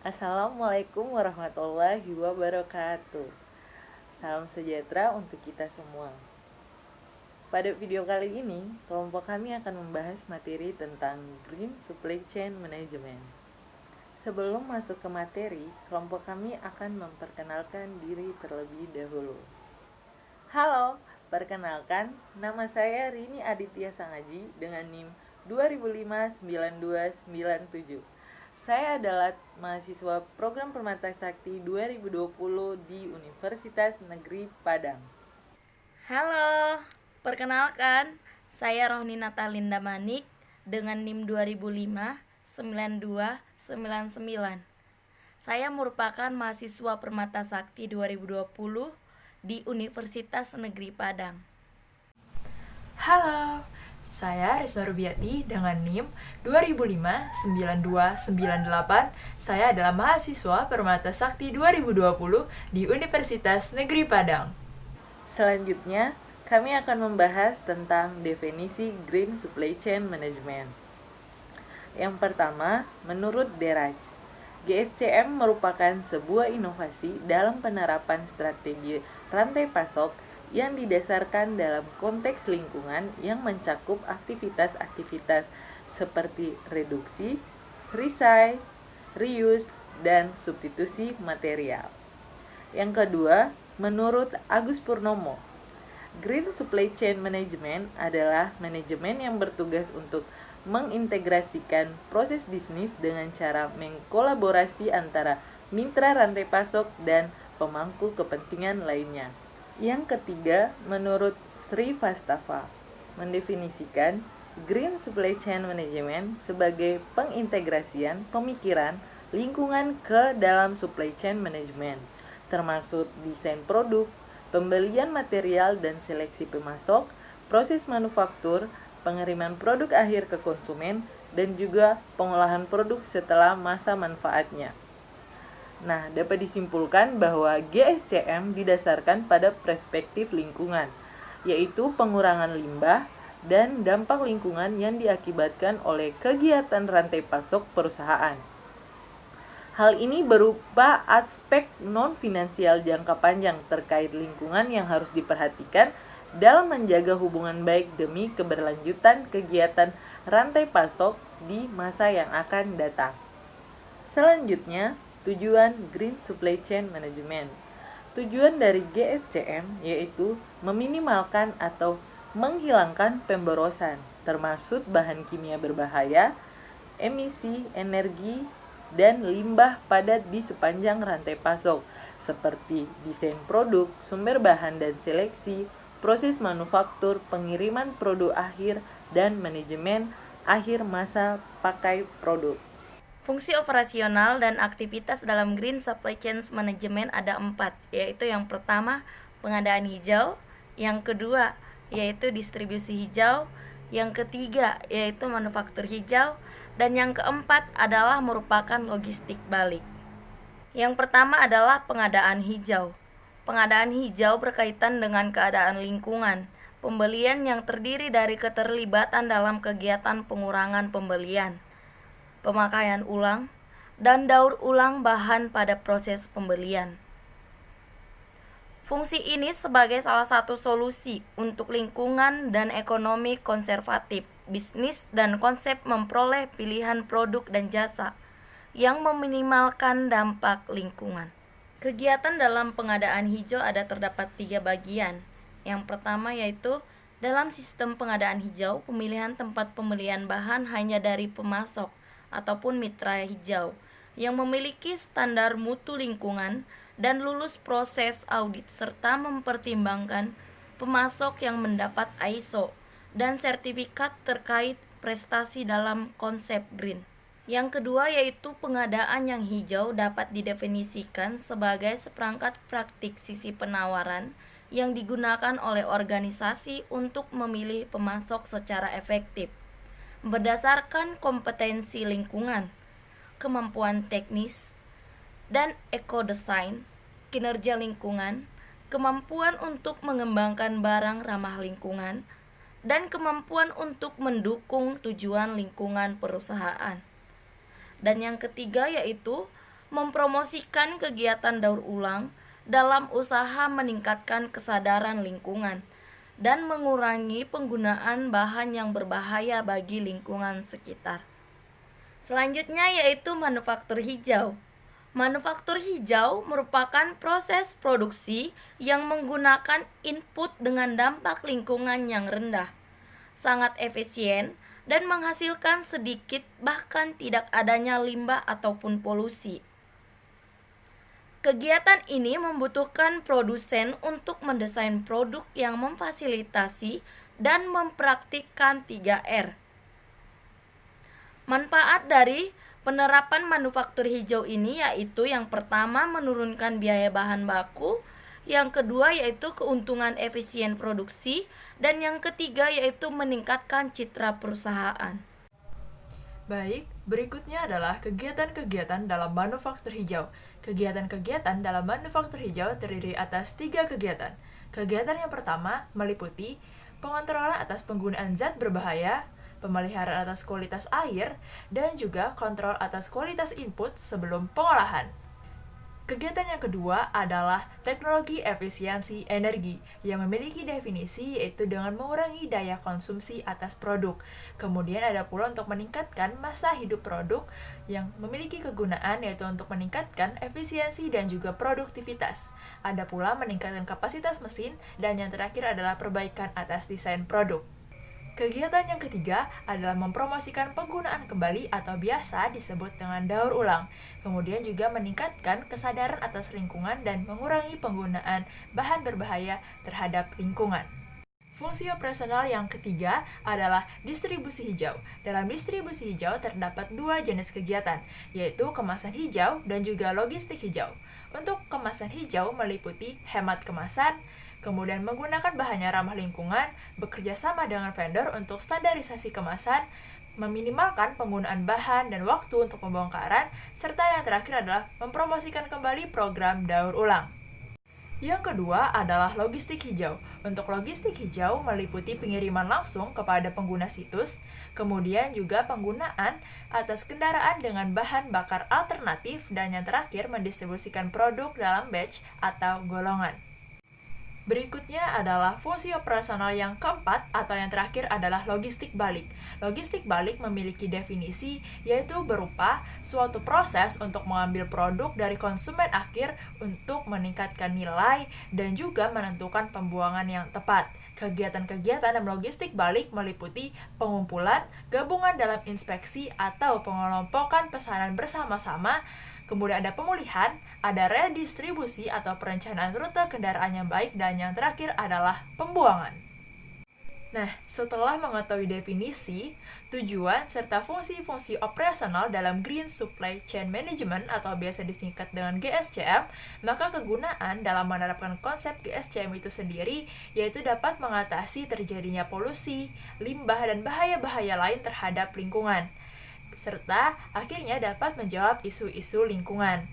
Assalamualaikum warahmatullahi wabarakatuh. Salam sejahtera untuk kita semua. Pada video kali ini, kelompok kami akan membahas materi tentang Green Supply Chain Management. Sebelum masuk ke materi, kelompok kami akan memperkenalkan diri terlebih dahulu. Halo, perkenalkan, nama saya Rini Aditya Sangaji dengan NIM 20059297. Saya adalah mahasiswa Program Permata Sakti 2020 di Universitas Negeri Padang. Halo, perkenalkan, saya Rohni Natalinda Manik dengan NIM 2005-9299. Saya merupakan mahasiswa Permata Sakti 2020 di Universitas Negeri Padang. Halo, saya Risa Rubiati dengan NIM 2005-9298. Saya adalah mahasiswa Permata Sakti 2020 di Universitas Negeri Padang. Selanjutnya, kami akan membahas tentang definisi Green Supply Chain Management. Yang pertama, menurut Deraj, GSCM merupakan sebuah inovasi dalam penerapan strategi rantai pasok yang didasarkan dalam konteks lingkungan yang mencakup aktivitas-aktivitas seperti reduksi, recycle, reuse, dan substitusi material. Yang kedua, menurut Agus Purnomo, Green Supply Chain Management adalah manajemen yang bertugas untuk mengintegrasikan proses bisnis dengan cara mengkolaborasi antara mitra rantai pasok dan pemangku kepentingan lainnya. Yang ketiga, menurut Sri Vastava, mendefinisikan Green Supply Chain Management sebagai pengintegrasian pemikiran lingkungan ke dalam supply chain management, termasuk desain produk, pembelian material dan seleksi pemasok, proses manufaktur, pengiriman produk akhir ke konsumen, dan juga pengolahan produk setelah masa manfaatnya. Nah, dapat disimpulkan bahwa GSCM didasarkan pada perspektif lingkungan, yaitu pengurangan limbah dan dampak lingkungan yang diakibatkan oleh kegiatan rantai pasok perusahaan. Hal ini berupa aspek non-finansial jangka panjang terkait lingkungan yang harus diperhatikan dalam menjaga hubungan baik demi keberlanjutan kegiatan rantai pasok di masa yang akan datang. Selanjutnya, tujuan Green Supply Chain Management. Tujuan dari GSCM yaitu meminimalkan atau menghilangkan pemborosan, termasuk bahan kimia berbahaya, emisi, energi, dan limbah padat di sepanjang rantai pasok, seperti desain produk, sumber bahan dan seleksi, proses manufaktur, pengiriman produk akhir, dan manajemen akhir masa pakai produk. Fungsi operasional dan aktivitas dalam Green Supply Chain Management ada 4, yaitu yang pertama, pengadaan hijau, yang kedua, yaitu distribusi hijau, yang ketiga, yaitu manufaktur hijau, dan yang keempat adalah merupakan logistik balik. Yang pertama adalah pengadaan hijau. Pengadaan hijau berkaitan dengan keadaan lingkungan, pembelian yang terdiri dari keterlibatan dalam kegiatan pengurangan pembelian, pemakaian ulang, dan daur ulang bahan pada proses pembelian. Fungsi ini sebagai salah satu solusi untuk lingkungan dan ekonomi konservatif, bisnis dan konsep memperoleh pilihan produk dan jasa yang meminimalkan dampak lingkungan. Kegiatan dalam pengadaan hijau terdapat 3 bagian. Yang pertama yaitu dalam sistem pengadaan hijau, pemilihan tempat pembelian bahan hanya dari pemasok ataupun mitra hijau yang memiliki standar mutu lingkungan dan lulus proses audit serta mempertimbangkan pemasok yang mendapat ISO dan sertifikat terkait prestasi dalam konsep green. Yang kedua yaitu pengadaan yang hijau dapat didefinisikan sebagai seperangkat praktik sisi penawaran yang digunakan oleh organisasi untuk memilih pemasok secara efektif berdasarkan kompetensi lingkungan, kemampuan teknis, dan ekodesain, kinerja lingkungan, kemampuan untuk mengembangkan barang ramah lingkungan, dan kemampuan untuk mendukung tujuan lingkungan perusahaan. Dan yang ketiga yaitu mempromosikan kegiatan daur ulang dalam usaha meningkatkan kesadaran lingkungan, dan mengurangi penggunaan bahan yang berbahaya bagi lingkungan sekitar. Selanjutnya yaitu manufaktur hijau. Manufaktur hijau merupakan proses produksi yang menggunakan input dengan dampak lingkungan yang rendah, sangat efisien, dan menghasilkan sedikit bahkan tidak adanya limbah ataupun polusi. Kegiatan ini membutuhkan produsen untuk mendesain produk yang memfasilitasi dan mempraktikkan 3R. Manfaat dari penerapan manufaktur hijau ini yaitu yang pertama menurunkan biaya bahan baku, yang kedua yaitu keuntungan efisien produksi, dan yang ketiga yaitu meningkatkan citra perusahaan. Baik, berikutnya adalah kegiatan-kegiatan dalam manufaktur hijau. Kegiatan-kegiatan dalam manufaktur hijau terdiri atas 3 kegiatan. Kegiatan yang pertama meliputi pengontrolan atas penggunaan zat berbahaya, pemeliharaan atas kualitas air, dan juga kontrol atas kualitas input sebelum pengolahan. Kegiatan yang kedua adalah teknologi efisiensi energi yang memiliki definisi yaitu dengan mengurangi daya konsumsi atas produk. Kemudian ada pula untuk meningkatkan masa hidup produk yang memiliki kegunaan yaitu untuk meningkatkan efisiensi dan juga produktivitas. Ada pula meningkatkan kapasitas mesin, dan yang terakhir adalah perbaikan atas desain produk. Kegiatan yang ketiga adalah mempromosikan penggunaan kembali atau biasa disebut dengan daur ulang. Kemudian juga meningkatkan kesadaran atas lingkungan dan mengurangi penggunaan bahan berbahaya terhadap lingkungan. Fungsi operasional yang ketiga adalah distribusi hijau. Dalam distribusi hijau terdapat 2 jenis kegiatan, yaitu kemasan hijau dan juga logistik hijau. Untuk kemasan hijau meliputi hemat kemasan, kemudian menggunakan bahan yang ramah lingkungan, bekerja sama dengan vendor untuk standarisasi kemasan, meminimalkan penggunaan bahan dan waktu untuk pembongkaran, serta yang terakhir adalah mempromosikan kembali program daur ulang. Yang kedua adalah logistik hijau. Untuk logistik hijau meliputi pengiriman langsung kepada pengguna situs, kemudian juga penggunaan atas kendaraan dengan bahan bakar alternatif, dan yang terakhir mendistribusikan produk dalam batch atau golongan. Berikutnya adalah fungsi operasional yang keempat atau yang terakhir adalah logistik balik. Logistik balik memiliki definisi yaitu berupa suatu proses untuk mengambil produk dari konsumen akhir untuk meningkatkan nilai dan juga menentukan pembuangan yang tepat. Kegiatan-kegiatan dalam logistik balik meliputi pengumpulan, gabungan dalam inspeksi atau pengelompokan pesanan bersama-sama, kemudian ada pemulihan, ada redistribusi atau perencanaan rute kendaraan yang baik, dan yang terakhir adalah pembuangan. Nah, setelah mengetahui definisi, tujuan, serta fungsi-fungsi operasional dalam Green Supply Chain Management atau biasa disingkat dengan GSCM, maka kegunaan dalam menerapkan konsep GSCM itu sendiri yaitu dapat mengatasi terjadinya polusi, limbah, dan bahaya-bahaya lain terhadap lingkungan, serta akhirnya dapat menjawab isu-isu lingkungan.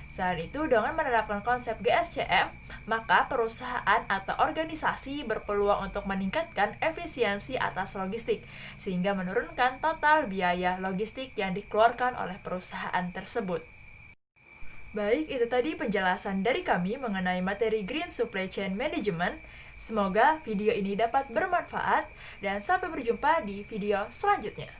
Selain itu, dengan menerapkan konsep GSCM, maka perusahaan atau organisasi berpeluang untuk meningkatkan efisiensi atas logistik, sehingga menurunkan total biaya logistik yang dikeluarkan oleh perusahaan tersebut. Baik, itu tadi penjelasan dari kami mengenai materi Green Supply Chain Management. Semoga video ini dapat bermanfaat, dan sampai berjumpa di video selanjutnya.